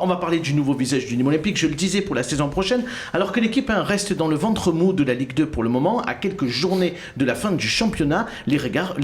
On va parler du nouveau visage du Nîmes Olympique, je le disais, pour la saison prochaine, alors que l'équipe reste dans le ventre mou de la Ligue 2 pour le moment. À quelques journées de la fin du championnat, les regards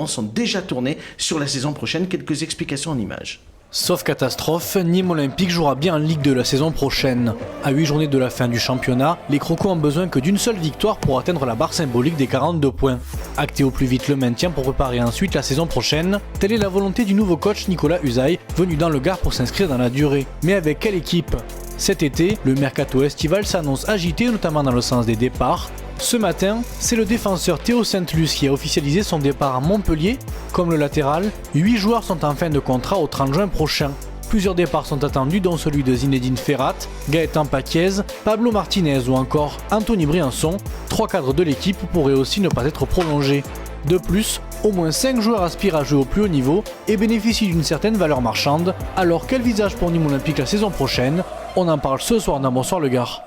sont déjà tournés sur la saison prochaine. Quelques explications en images. Sauf catastrophe, Nîmes Olympique jouera bien en Ligue 2 la saison prochaine. À 8 journées de la fin du championnat, les Crocos ont besoin que d'une seule victoire pour atteindre la barre symbolique des 42 points. Acter au plus vite le maintien pour préparer ensuite la saison prochaine, telle est la volonté du nouveau coach Nicolas Usaï, venu dans le Gard pour s'inscrire dans la durée. Mais avec quelle équipe ? Cet été, le mercato estival s'annonce agité, notamment dans le sens des départs. Ce matin, c'est le défenseur Théo Saint-Luce qui a officialisé son départ à Montpellier. Comme le latéral, 8 joueurs sont en fin de contrat au 30 juin prochain. Plusieurs départs sont attendus, dont celui de Zinedine Ferrat, Gaëtan Paquiez, Pablo Martinez ou encore Anthony Briançon. 3 cadres de l'équipe pourraient aussi ne pas être prolongés. De plus, au moins 5 joueurs aspirent à jouer au plus haut niveau et bénéficient d'une certaine valeur marchande. Alors quel visage pour Nîmes Olympique la saison prochaine ? On en parle ce soir dans Bonsoir le Gard.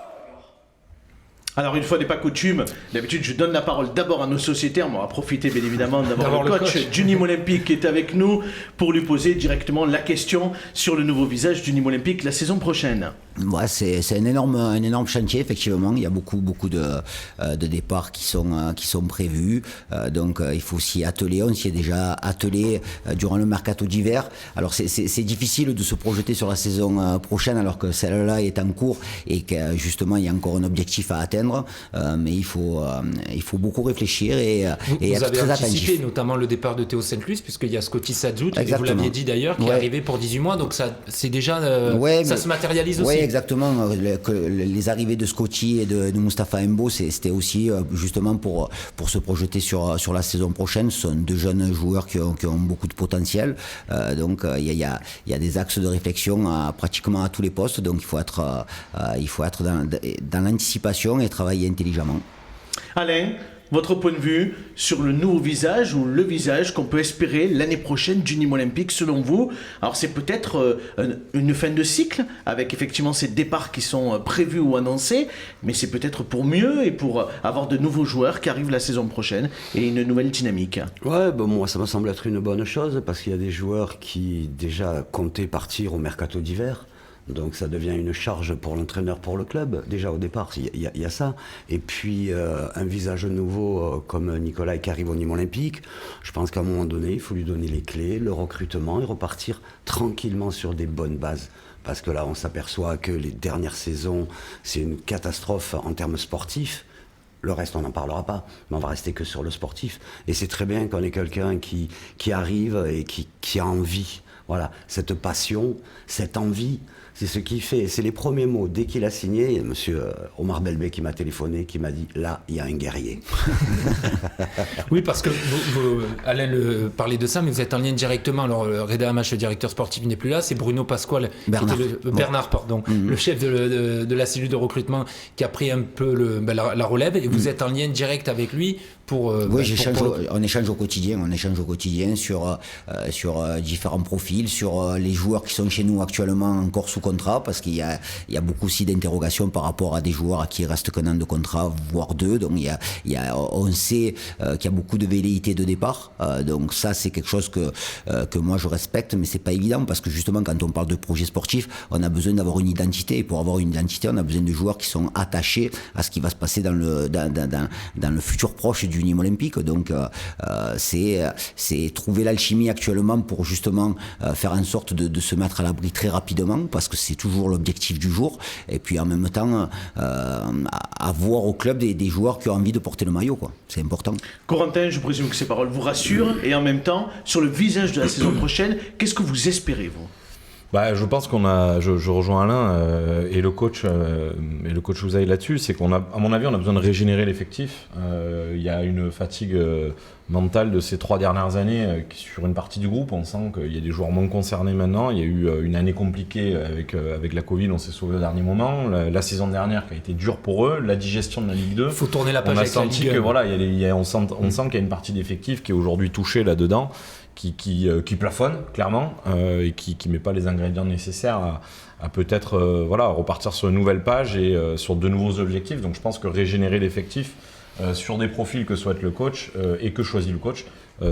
Alors, une fois n'est pas coutume, d'habitude je donne la parole d'abord à nos sociétaires, mais on va profiter bien évidemment d'avoir le coach du Nîmes Olympique qui est avec nous pour lui poser directement la question sur le nouveau visage du Nîmes Olympique la saison prochaine. Ouais, c'est un énorme chantier, effectivement. Il y a beaucoup de départs qui sont prévus. Donc il faut s'y atteler. On s'y est déjà attelé durant le mercato d'hiver. Alors c'est difficile de se projeter sur la saison prochaine alors que celle-là est en cours et que justement il y a encore un objectif à atteindre. Mais il faut beaucoup réfléchir et être très attentif. Vous avez anticipé notamment le départ de Théo Saint-Luce puisqu'il y a Scotty Sadjout, vous l'aviez dit d'ailleurs, qui est arrivé pour 18 mois. Donc ça c'est déjà ça se matérialise aussi. Exactement, les arrivées de Scotty et de Mustapha Embo, c'était aussi justement pour se projeter sur la saison prochaine. Ce sont deux jeunes joueurs qui ont beaucoup de potentiel, donc il y a des axes de réflexion pratiquement à tous les postes, donc il faut être dans l'anticipation et travailler intelligemment. Alain, votre point de vue sur le nouveau visage ou le visage qu'on peut espérer l'année prochaine du Nîmes Olympique selon vous? Alors c'est peut-être une fin de cycle avec effectivement ces départs qui sont prévus ou annoncés, mais c'est peut-être pour mieux et pour avoir de nouveaux joueurs qui arrivent la saison prochaine et une nouvelle dynamique. Ouais, moi ça me semble être une bonne chose parce qu'il y a des joueurs qui déjà comptaient partir au mercato d'hiver. Donc ça devient une charge pour l'entraîneur, pour le club, déjà au départ, il y a ça. Et puis un visage nouveau comme Nicolas qui arrive au Nîmes Olympique, je pense qu'à un moment donné, il faut lui donner les clés, le recrutement et repartir tranquillement sur des bonnes bases. Parce que là, on s'aperçoit que les dernières saisons, c'est une catastrophe en termes sportifs. Le reste, on n'en parlera pas, mais on va rester que sur le sportif. Et c'est très bien qu'on ait quelqu'un qui arrive et qui a envie. Voilà, cette passion, cette envie, c'est ce qui fait, c'est les premiers mots. Dès qu'il a signé, monsieur Omar Belbé qui m'a téléphoné, qui m'a dit, là, il y a un guerrier. Oui, parce que Alain parlait de ça, mais vous êtes en lien directement. Alors, Reda Hamache, le directeur sportif, n'est plus là, c'est Bruno Pasquale, Bernard, le chef de la cellule de recrutement, qui a pris un peu la relève, et vous êtes en lien direct avec lui pour... on échange au quotidien sur différents profils, sur les joueurs qui sont chez nous actuellement encore sous contrat, parce qu'il y a beaucoup aussi d'interrogations par rapport à des joueurs à qui il reste qu'un an de contrat, voire 2. Donc on sait qu'il y a beaucoup de velléités de départ. Donc ça, c'est quelque chose que moi je respecte, mais c'est pas évident parce que justement quand on parle de projet sportif, on a besoin d'avoir une identité. Et pour avoir une identité, on a besoin de joueurs qui sont attachés à ce qui va se passer dans le futur proche du Nîmes Olympique. Donc c'est trouver l'alchimie actuellement pour justement faire en sorte de se mettre à l'abri très rapidement, parce que c'est toujours l'objectif du jour, et puis en même temps avoir au club des joueurs qui ont envie de porter le maillot, quoi. C'est important. Corentin, je présume que ces paroles vous rassurent, et en même temps, sur le visage de la saison prochaine, qu'est-ce que vous espérez, vous ? Je pense je rejoins Alain et le coach Ouzaï là-dessus, c'est à mon avis, on a besoin de régénérer l'effectif. Il y a une fatigue mentale de ces 3 dernières années sur une partie du groupe. On sent qu'il y a des joueurs moins concernés maintenant. Il y a eu une année compliquée avec la Covid, on s'est sauvé au dernier moment. La saison dernière qui a été dure pour eux, la digestion de la Ligue 2. Il faut tourner la page avec la Ligue 2. On sent qu'il y a une partie d'effectif qui est aujourd'hui touchée là-dedans. Qui plafonne clairement et qui met pas les ingrédients nécessaires à peut-être repartir sur une nouvelle page et sur de nouveaux objectifs. Donc je pense que régénérer l'effectif sur des profils que souhaite le coach et que choisit le coach,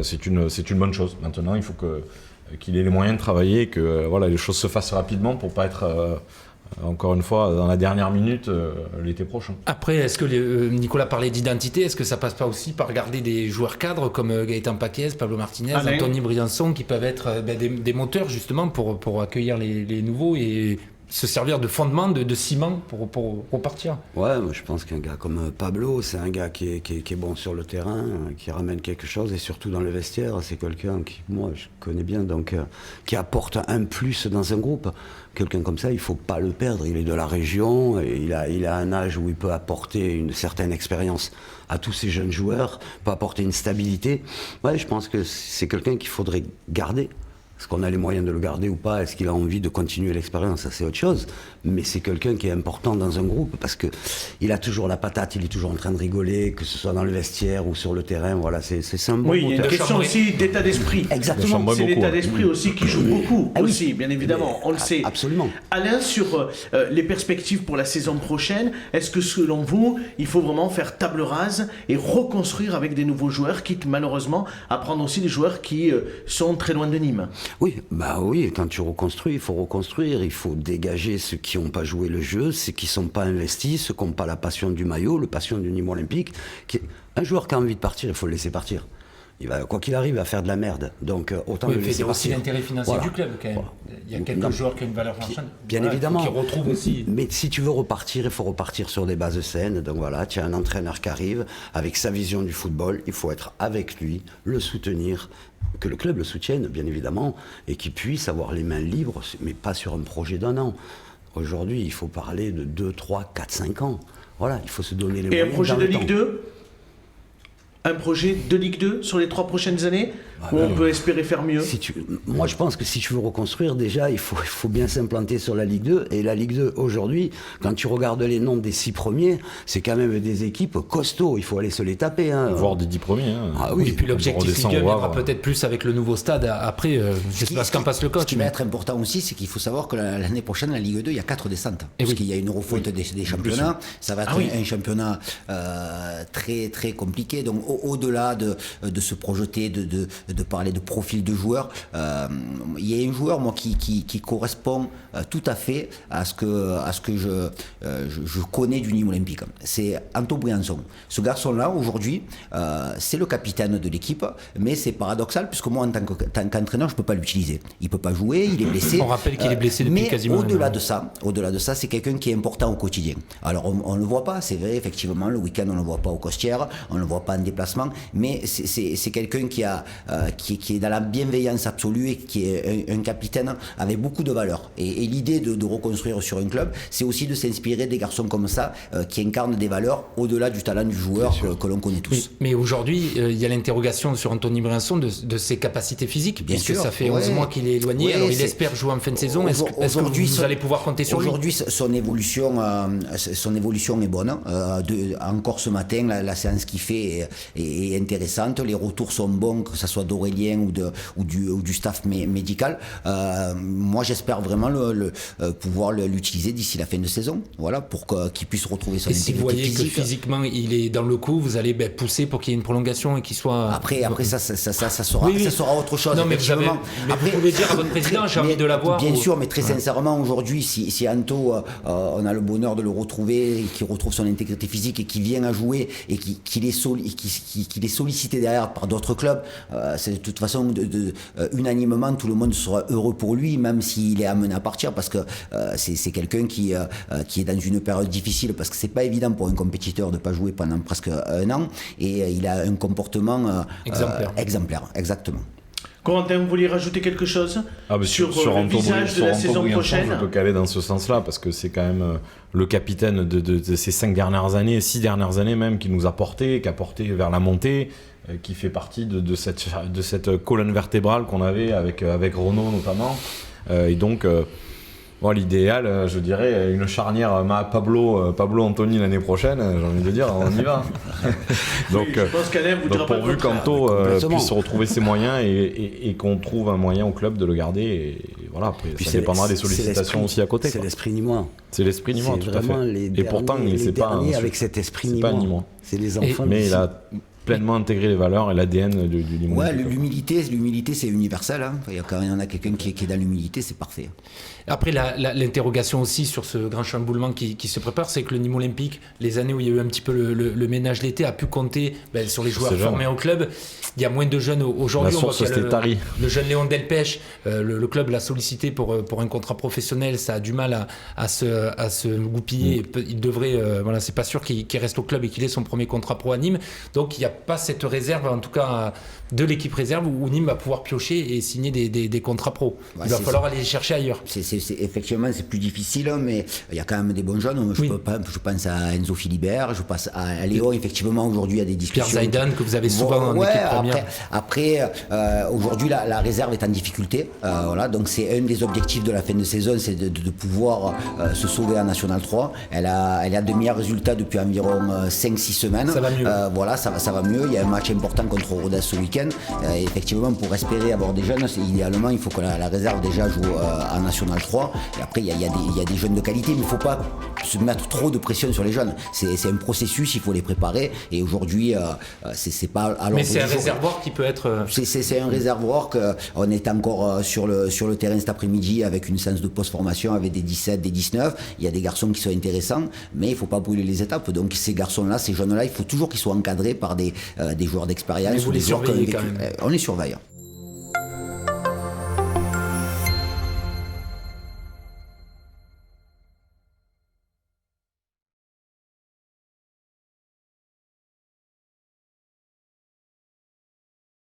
c'est une bonne chose. Maintenant, il faut que qu'il ait les moyens de travailler, que voilà, les choses se fassent rapidement pour pas être encore une fois dans la dernière minute l'été prochain. Après, est-ce que Nicolas parlait d'identité, est-ce que ça passe pas aussi par garder des joueurs cadres comme Gaëtan Paquez, Pablo Martinez, Anthony Briançon, qui peuvent être des moteurs justement pour accueillir les nouveaux et se servir de fondement, de ciment pour repartir? Ouais, moi je pense qu'un gars comme Pablo, c'est un gars qui est bon sur le terrain, qui ramène quelque chose, et surtout dans le vestiaire, c'est quelqu'un qui, moi, je connais bien, donc qui apporte un plus dans un groupe. Quelqu'un comme ça, il faut pas le perdre. Il est de la région, et il a un âge où il peut apporter une certaine expérience à tous ces jeunes joueurs, peut apporter une stabilité. Ouais, je pense que c'est quelqu'un qu'il faudrait garder. Est-ce qu'on a les moyens de le garder ou pas? Est-ce qu'il a envie de continuer l'expérience? Ça, c'est autre chose. Mais c'est quelqu'un qui est important dans un groupe parce que il a toujours la patate, il est toujours en train de rigoler, que ce soit dans le vestiaire ou sur le terrain. Voilà, c'est un bon Oui, il y a une moteur. question aussi d'état d'esprit. Exactement. C'est l'état d'esprit aussi qui joue beaucoup, aussi, bien évidemment, on le sait. Absolument. Alain, sur les perspectives pour la saison prochaine, est-ce que selon vous, il faut vraiment faire table rase et reconstruire avec des nouveaux joueurs, quitte malheureusement à prendre aussi des joueurs qui sont très loin de Nîmes? Oui, bah oui, quand tu reconstruis, il faut reconstruire, il faut dégager ceux qui n'ont pas joué le jeu, ceux qui ne sont pas investis, ceux qui n'ont pas la passion du maillot, la passion du Nîmes Olympique. Un joueur qui a envie de partir, il faut le laisser partir. Il va, quoi qu'il arrive, à faire de la merde. Donc autant le laisser partir. C'est aussi l'intérêt financier du club quand même. Il y a quelques joueurs qui ont une valeur marchande. Bien évidemment. Qui retrouvent aussi. Mais si tu veux repartir, il faut repartir sur des bases saines. Donc voilà, tu as un entraîneur qui arrive avec sa vision du football. Il faut être avec lui, le soutenir, que le club le soutienne, bien évidemment, et qu'il puisse avoir les mains libres, mais pas sur un projet d'un an. Aujourd'hui, il faut parler de 2, 3, 4, 5 ans. Voilà, il faut se donner les moyens. Et un projet de Ligue 2 ? Un projet de Ligue 2 sur les 3 prochaines années, où on peut espérer faire mieux? Moi, je pense que si tu veux reconstruire, déjà, il faut bien s'implanter sur la Ligue 2. Et la Ligue 2, aujourd'hui, quand tu regardes les noms des 6 premiers, c'est quand même des équipes costauds. Il faut aller se les taper. Hein. Voire des 10 premiers. Hein. Ah oui. Et puis l'objectif Ligue 2 viendra peut-être plus avec le nouveau stade. Après, je sais pas ce qu'en passe le coach. Ce qui va être important aussi, c'est qu'il faut savoir que l'année prochaine, la Ligue 2, il y a 4 descentes. Parce qu'il y a une refonte des championnats. Ça va être un championnat très, très compliqué. Donc, au-delà de se projeter, de parler de profil de joueur, il y a un joueur, moi, qui correspond tout à fait à ce que je connais du Nîmes Olympique. C'est Anto Briançon. Ce garçon-là, aujourd'hui, c'est le capitaine de l'équipe, mais c'est paradoxal, puisque moi, en tant qu'entraîneur, je ne peux pas l'utiliser. Il ne peut pas jouer, il est blessé. On rappelle qu'il est blessé depuis quasiment un an. Mais au-delà de ça, c'est quelqu'un qui est important au quotidien. Alors, on ne le voit pas, c'est vrai, effectivement, le week-end, on ne le voit pas aux Costières, on ne le voit pas en déplacement, mais c'est quelqu'un qui est dans la bienveillance absolue et qui est un capitaine avec beaucoup de valeur. Et l'idée de reconstruire sur un club, c'est aussi de s'inspirer des garçons comme ça, qui incarnent des valeurs au-delà du talent du joueur que l'on connaît tous. Mais aujourd'hui, il y a l'interrogation sur Anthony Briançon de ses capacités physiques, puisque ça fait 11 mois qu'il est éloigné, alors il espère jouer en fin de saison. Est-ce que vous allez pouvoir compter sur lui? Aujourd'hui, son évolution est bonne. Encore ce matin, la séance qu'il fait est intéressante. Les retours sont bons, que ce soit d'Aurélien ou du staff médical. Moi, j'espère vraiment pouvoir l'utiliser d'ici la fin de saison, voilà, pour qu'il puisse retrouver son intégrité physique. Et si vous voyez que physiquement il est dans le coup, vous allez pousser pour qu'il y ait une prolongation et qu'il soit... Après ça sera autre chose. Non, mais vous pouvez dire à votre président, j'ai envie de l'avoir. Bien sûr, mais très sincèrement, aujourd'hui, si Anto, on a le bonheur de le retrouver, qu'il retrouve son intégrité physique et qu'il vient à jouer et qu'il est sollicité derrière par d'autres clubs, c'est de toute façon unanimement tout le monde sera heureux pour lui, même s'il est amené à partir, parce que c'est quelqu'un qui est dans une période difficile, parce que c'est pas évident pour un compétiteur de pas jouer pendant presque un an, et il a un comportement exemplaire, exactement. Corentin, vous vouliez rajouter quelque chose sur le visage de la saison prochaine? Je peux caler dans ce sens-là, parce que c'est quand même le capitaine de ces 6 dernières années même, qui nous a porté, qui a porté vers la montée, qui fait partie de cette colonne vertébrale qu'on avait avec Renaud notamment. Et donc, l'idéal, je dirais, une charnière Pablo-Anthony l'année prochaine, j'ai envie de dire, on y va. Donc, je pense qu'Alain voudra pas pourvu qu'Anto puisse retrouver ses moyens et qu'on trouve un moyen au club de le garder. Et voilà, après, ça dépendra des sollicitations aussi à côté. C'est l'esprit nîmois. C'est l'esprit nîmois, tout à fait. Et pourtant, c'est pas avec cet esprit nîmois. C'est les enfants. Mais pleinement intégrer les valeurs et l'ADN du Nîmes Ouais, Olympique. l'humilité c'est universel. Hein. Quand il y en a quelqu'un qui est dans l'humilité, c'est parfait. Après, l'interrogation aussi sur ce grand chamboulement qui se prépare, c'est que le Nîmes Olympique, les années où il y a eu un petit peu le ménage l'été, a pu compter sur les joueurs formés au club. Il y a moins de jeunes aujourd'hui. La source, c'était Tari. Le jeune Léon Delpech, le club l'a sollicité pour un contrat professionnel. Ça a du mal à se goupiller. Il devrait, c'est pas sûr qu'il reste au club et qu'il ait son premier contrat pro à Nîmes. Donc il n'y a pas cette réserve, en tout cas de l'équipe réserve, où Nîmes va pouvoir piocher et signer des contrats pro. Il va falloir aller les chercher ailleurs. Effectivement, c'est plus difficile, mais il y a quand même des bons jeunes. Je pense à Enzo Philibert, je pense à Léo. Effectivement, aujourd'hui, il y a des discussions. Pierre Zaidan, que vous avez souvent en équipe première. Après, aujourd'hui, la réserve est en difficulté. Donc, c'est un des objectifs de la fin de saison, c'est de pouvoir se sauver en National 3. Elle a de meilleurs résultats depuis environ 5-6 semaines. Ça va mieux. Ça va mieux. Il y a un match important contre Rodez ce week-end. Effectivement, pour espérer avoir des jeunes, idéalement, il faut que la réserve déjà joue en National 3. Et après, il y a des jeunes de qualité, mais il ne faut pas se mettre trop de pression sur les jeunes. C'est un processus, il faut les préparer. Et aujourd'hui, c'est pas à l'ordre. Mais c'est un réservoir qui peut être. C'est un réservoir qu'on est encore sur le terrain cet après-midi avec une séance de post-formation avec des 17, des 19. Il y a des garçons qui sont intéressants, mais il ne faut pas brûler les étapes. Donc ces garçons-là, ces jeunes-là, il faut toujours qu'ils soient encadrés par des joueurs d'expérience. Mais vous les surveillez quand même. On les surveille.